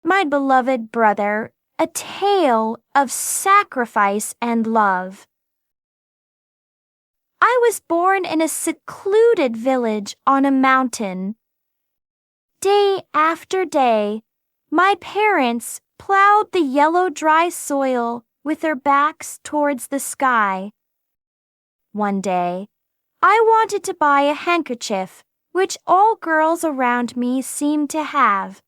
my beloved brother, a tale of sacrifice and love. I was born in a secluded village on a mountain. Day after day, my parents plowed the yellow dry soil with their backs towards the sky. One day, I wanted to buy a handkerchief, which all girls around me seemed to have.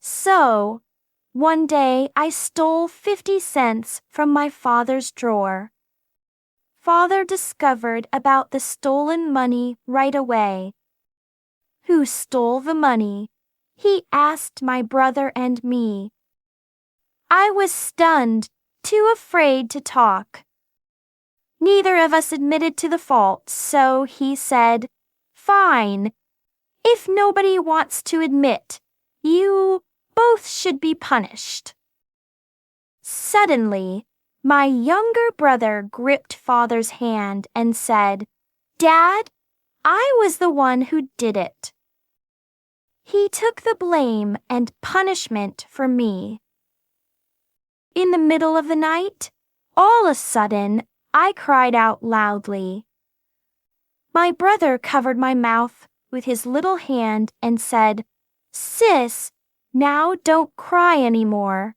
So, one day I stole 50 cents from my father's drawer. Father discovered about the stolen money right away. Who stole the money? He asked my brother and me. I was stunned, too afraid to talk. Neither of us admitted to the fault, so he said, "Fine. If nobody wants to admit, you both should be punished." Suddenly, my younger brother gripped Father's hand and said, "Dad, I was the one who did it." He took the blame and punishment for me. In the middle of the night, all of a sudden, I cried out loudly. My brother covered my mouth with his little hand and said, "Sis, now don't cry anymore.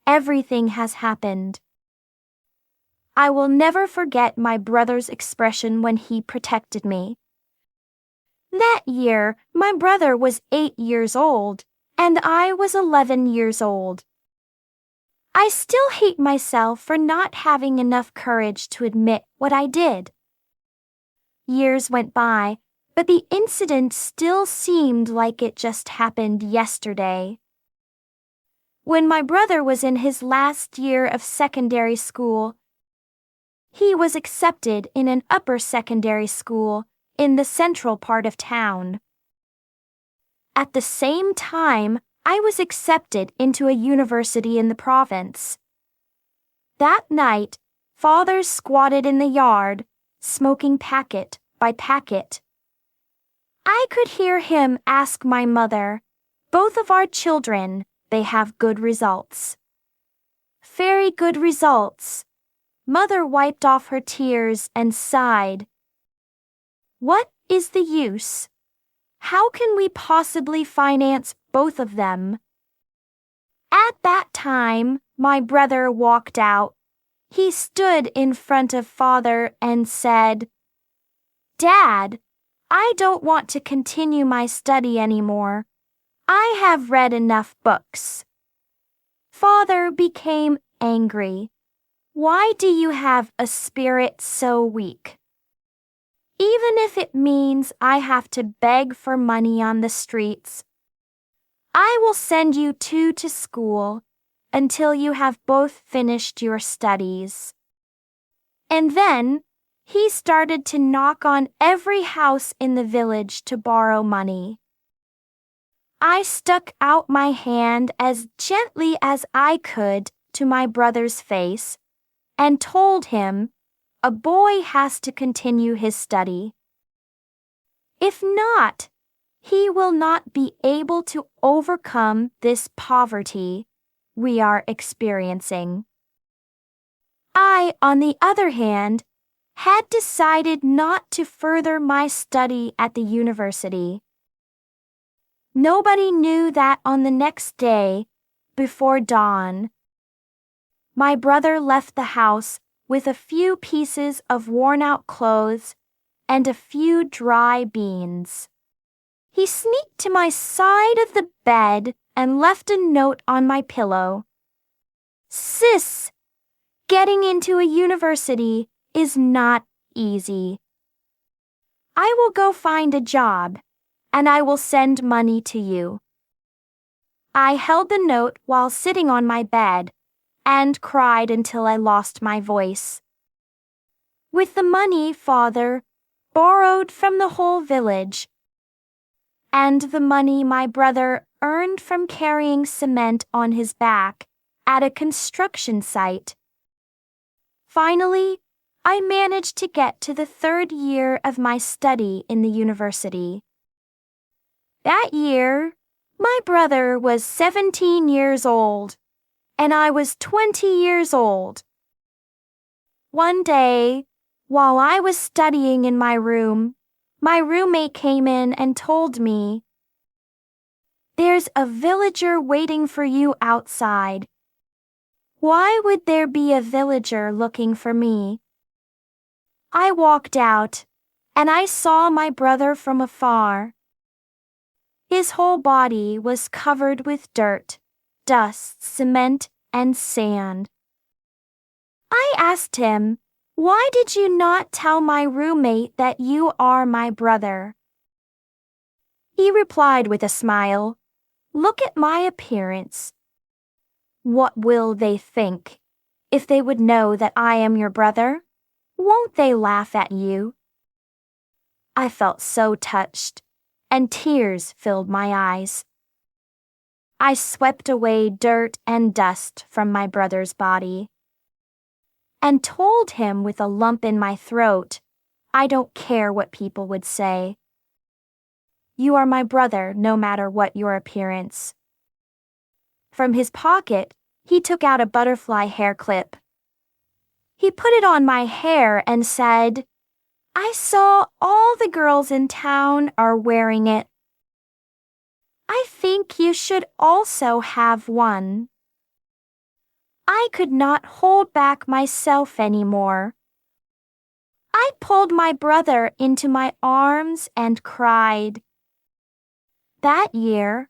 Everything has happened." I will never forget my brother's expression when he protected me. That year, my brother was 8 years old, and I was 11 years old. I still hate myself for not having enough courage to admit what I did. Years went by, but the incident still seemed like it just happened yesterday. When my brother was in his last year of secondary school, he was accepted in an upper secondary school in the central part of town. At the same time, I was accepted into a university in the province. That night, Father squatted in the yard, smoking packet by packet. I could hear him ask my mother, "Both of our children, they have good results." "Very good results." Mother wiped off her tears and sighed. "What is the use? How can we possibly finance both of them?" At that time, my brother walked out. He stood in front of Father and said, "Dad, I don't want to continue my study anymore. I have read enough books." Father became angry. "Why do you have a spirit so weak? Even if it means I have to beg for money on the streets, I will send you two to school until you have both finished your studies." And then he started to knock on every house in the village to borrow money. I stuck out my hand as gently as I could to my brother's face and told him a boy has to continue his study. If not, he will not be able to overcome this poverty we are experiencing. I, on the other hand, had decided not to further my study at the university. Nobody knew that on the next day, before dawn, my brother left the house with a few pieces of worn-out clothes and a few dry beans. He sneaked to my side of the bed and left a note on my pillow. "Sis, getting into a university is not easy. I will go find a job, and I will send money to you." I held the note while sitting on my bed and cried until I lost my voice. With the money Father borrowed from the whole village, and the money my brother earned from carrying cement on his back at a construction site, finally, I managed to get to the 3rd year of my study in the university. That year, My brother was 17 years old, and I was 20 years old. One day, while I was studying in my room, my roommate came in and told me, "There's a villager waiting for you outside." Why would there be a villager looking for me? I walked out, and I saw my brother from afar. His whole body was covered with dirt, dust, cement, and sand. I asked him, "Why did you not tell my roommate that you are my brother?" He replied with a smile, "Look at my appearance. What will they think? If they would know that I am your brother, won't they laugh at you?" I felt so touched, and tears filled my eyes. I swept away dirt and dust from my brother's body and told him with a lump in my throat, "I don't care what people would say. You are my brother no matter what your appearance." From his pocket, he took out a butterfly hair clip. He put it on my hair and said, "I saw all the girls in town are wearing it. I think you should also have one." I could not hold back myself anymore. I pulled my brother into my arms and cried. That year,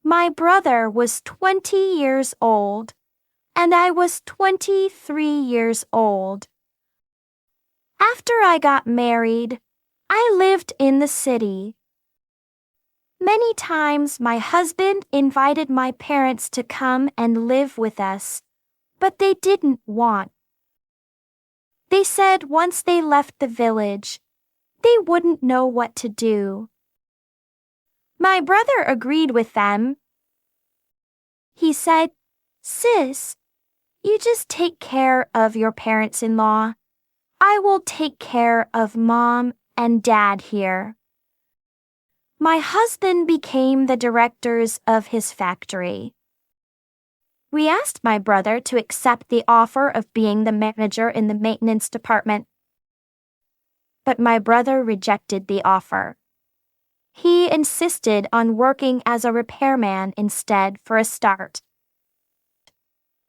my brother was 20 years old, and I was 23 years old. After I got married, I lived in the city. Many times my husband invited my parents to come and live with us, but they didn't want. They said once they left the village, they wouldn't know what to do. My brother agreed with them. He said, "Sis, you just take care of your parents-in-law. I will take care of Mom and Dad here." My husband became the directors of his factory. We asked my brother to accept the offer of being the manager in the maintenance department. But my brother rejected the offer. He insisted on working as a repairman instead for a start.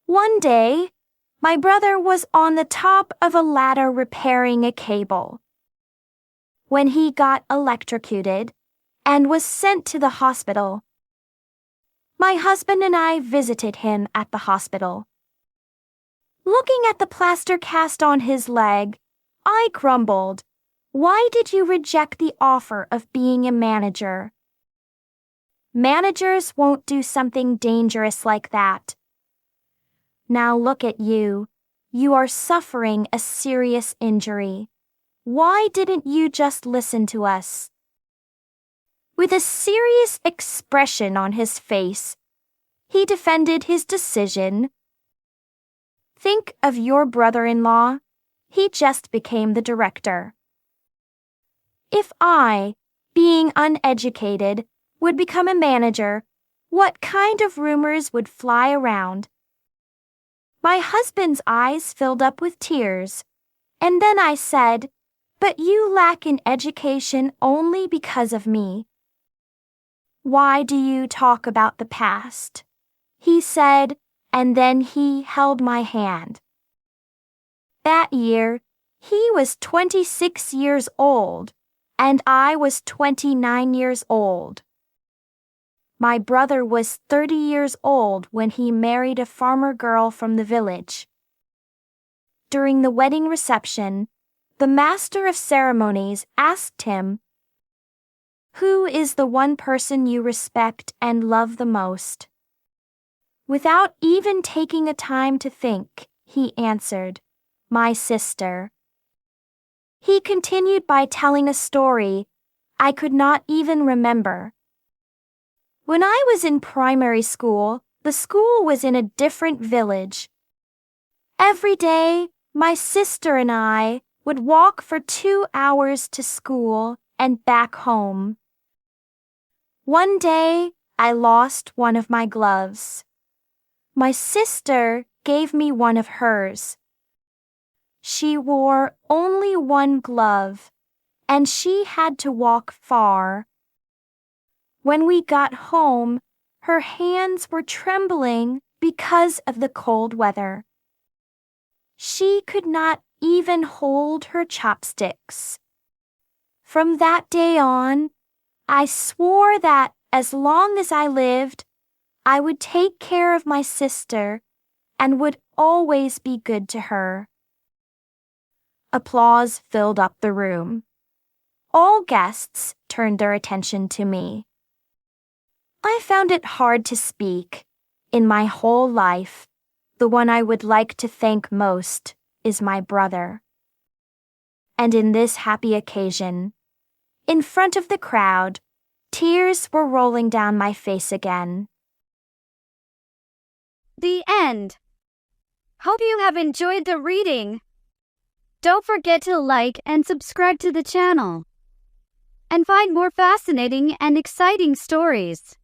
One day, my brother was on the top of a ladder repairing a cable when he got electrocuted and was sent to the hospital. My husband and I visited him at the hospital. Looking at the plaster cast on his leg, I grumbled, "Why did you reject the offer of being a manager? Managers won't do something dangerous like that. Now look at you. You are suffering a serious injury. Why didn't you just listen to us?" With a serious expression on his face, he defended his decision. Think of your brother-in-law. He just became the director. If I, being uneducated, would become a manager, what kind of rumors would fly around? My husband's eyes filled up with tears, and then I said, "But you lack in education only because of me. Why do you talk about the past?" he said, and then he held my hand. That year, he was 26 years old, and I was 29 years old. My brother was 30 years old when he married a farmer girl from the village. During the wedding reception, the master of ceremonies asked him, "Who is the one person you respect and love the most?" Without even taking a time to think, he answered, "My sister." He continued by telling a story I could not even remember. When I was in primary school, the school was in a different village. Every day, my sister and I would walk for 2 hours to school and back home. One day, I lost one of my gloves. My sister gave me one of hers. She wore only one glove, and she had to walk far. When we got home, her hands were trembling because of the cold weather. She could not even hold her chopsticks. From that day on, I swore that as long as I lived, I would take care of my sister and would always be good to her. Applause filled up the room. All guests turned their attention to me. I found it hard to speak. In my whole life, the one I would like to thank most is my brother. And in this happy occasion, in front of the crowd, tears were rolling down my face again. The end. Hope you have enjoyed the reading. Don't forget to like and subscribe to the channel and find more fascinating and exciting stories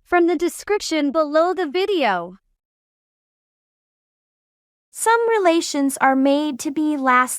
from the description below the video. Some relations are made to be last